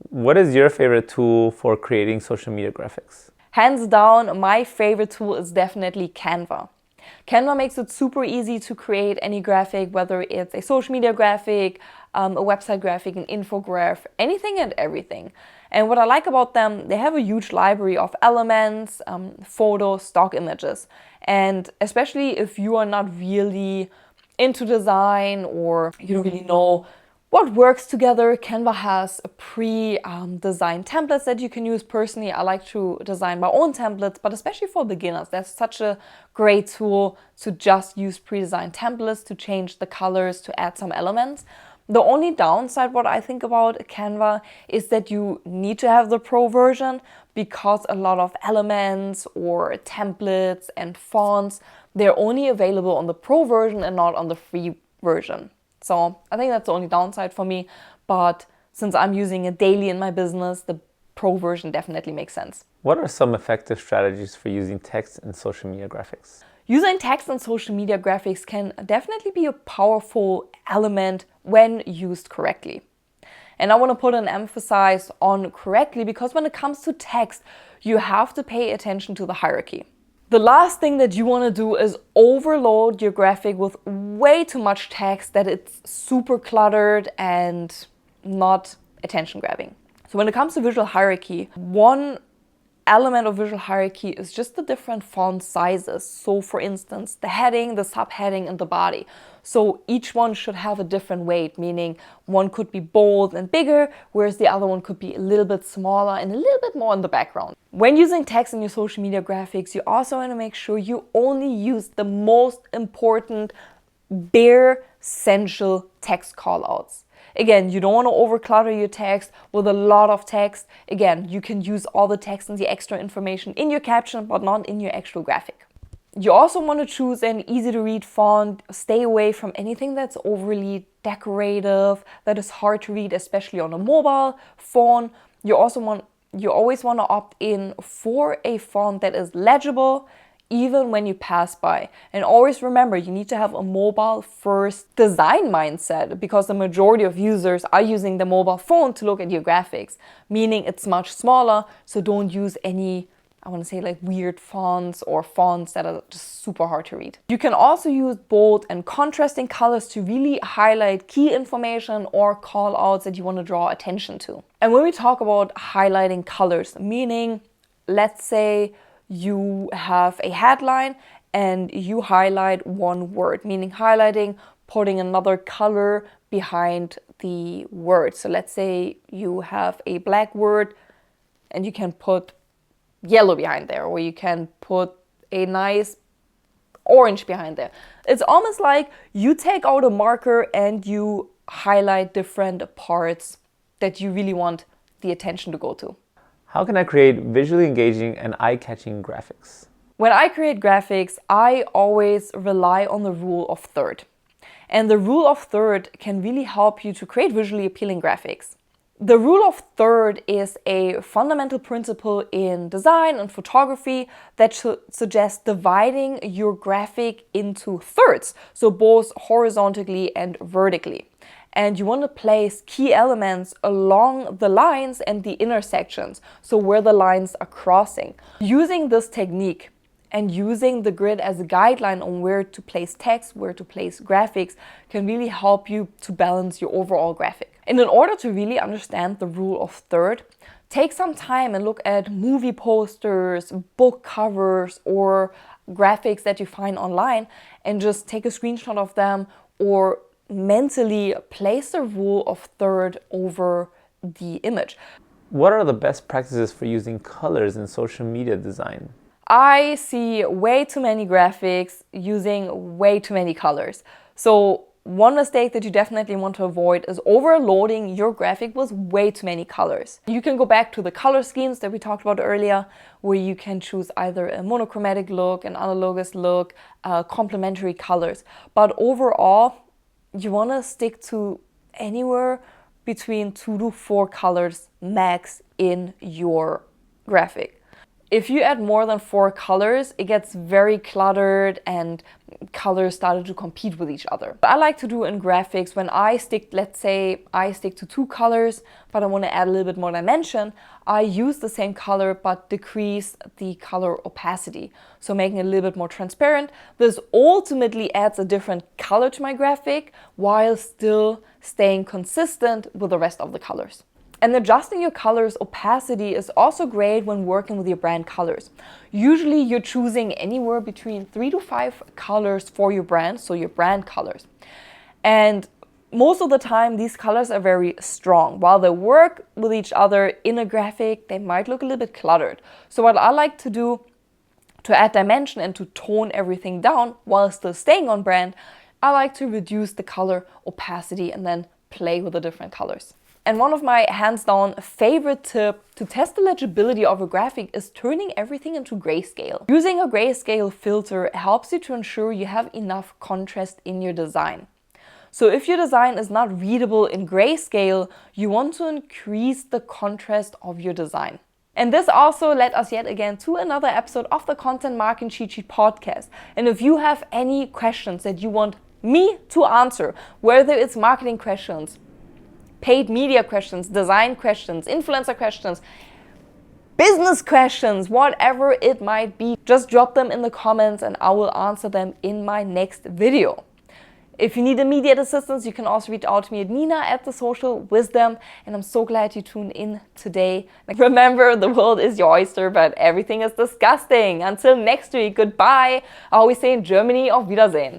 What is your favorite tool for creating social media graphics? Hands down, my favorite tool is definitely Canva. Canva makes it super easy to create any graphic, whether it's a social media graphic, a website graphic, an infograph, anything and everything. And what I like about them, they have a huge library of elements, photos, stock images. And especially if you are not really into design or you don't really know what works together, Canva has pre-designed templates that you can use. Personally, I like to design my own templates, but especially for beginners, that's such a great tool to just use pre-designed templates to change the colors, to add some elements. The only downside, what I think about Canva, is that you need to have the pro version because a lot of elements or templates and fonts, they're only available on the pro version and not on the free version. So I think that's the only downside for me, but since I'm using it daily in my business, the pro version definitely makes sense. What are some effective strategies for using text in social media graphics? Using text in social media graphics can definitely be a powerful element when used correctly. And I want to put an emphasis on correctly because when it comes to text, you have to pay attention to the hierarchy. The last thing that you want to do is overload your graphic with way too much text that it's super cluttered and not attention grabbing. So when it comes to visual hierarchy, one element of visual hierarchy is just the different font sizes. So for instance, the heading, the subheading, and the body. So each one should have a different weight, meaning one could be bold and bigger, whereas the other one could be a little bit smaller and a little bit more in the background. When using text in your social media graphics, you also want to make sure you only use the most important, bare, essential text callouts. Again, you don't want to overclutter your text with a lot of text. Again, you can use all the text and the extra information in your caption, but not in your actual graphic. You also want to choose an easy to read font. Stay away from anything that's overly decorative, that is hard to read, especially on a mobile phone. You always want to opt in for a font that is legible, even when you pass by. And always remember, you need to have a mobile first design mindset because the majority of users are using the mobile phone to look at your graphics, meaning it's much smaller. So don't use any, I want to say, like weird fonts or fonts that are just super hard to read. You can also use bold and contrasting colors to really highlight key information or call outs that you want to draw attention to. And when we talk about highlighting colors, meaning, let's say you have a headline and you highlight one word, meaning highlighting, putting another color behind the word. So let's say you have a black word and you can put yellow behind there, or you can put a nice orange behind there. It's almost like you take out a marker and you highlight different parts that you really want the attention to go to. How can I create visually engaging and eye-catching graphics? When I create graphics, I always rely on the rule of third. And the rule of third can really help you to create visually appealing graphics. The rule of third is a fundamental principle in design and photography that suggests dividing your graphic into thirds, so both horizontally and vertically. And you want to place key elements along the lines and the intersections, so where the lines are crossing. Using this technique and using the grid as a guideline on where to place text, where to place graphics, can really help you to balance your overall graphic. And in order to really understand the rule of third, take some time and look at movie posters, book covers, or graphics that you find online, and just take a screenshot of them or mentally place the rule of third over the image. What are the best practices for using colors in social media design? I see way too many graphics using way too many colors. So one mistake that you definitely want to avoid is overloading your graphic with way too many colors. You can go back to the color schemes that we talked about earlier, where you can choose either a monochromatic look, an analogous look, complementary colors. But overall, you want to stick to anywhere between 2 to 4 colors max in your graphic. If you add more than 4 colors, it gets very cluttered and colors started to compete with each other. What I like to do in graphics, when I stick, let's say I stick to 2 colors, but I want to add a little bit more dimension, I use the same color but decrease the color opacity. So making it a little bit more transparent. This ultimately adds a different color to my graphic while still staying consistent with the rest of the colors. And adjusting your color's opacity is also great when working with your brand colors. Usually you're choosing anywhere between 3 to 5 colors for your brand, so your brand colors. And most of the time these colors are very strong. While they work with each other in a graphic, they might look a little bit cluttered. So what I like to do to add dimension and to tone everything down while still staying on brand, I like to reduce the color opacity and then play with the different colors. And one of my hands down favorite tip to test the legibility of a graphic is turning everything into grayscale. Using a grayscale filter helps you to ensure you have enough contrast in your design. So if your design is not readable in grayscale, you want to increase the contrast of your design. And this also led us yet again to another episode of the Content Marketing Cheat Sheet podcast. And if you have any questions that you want me to answer, whether it's marketing questions, paid media questions, design questions, influencer questions, business questions, whatever it might be, just drop them in the comments and I will answer them in my next video. If you need immediate assistance, you can also reach out to me at Nina@thesocialwisdom, and I'm so glad you tuned in today. Remember, the world is your oyster, but everything is disgusting. Until next week, goodbye. I always say in Germany, auf Wiedersehen.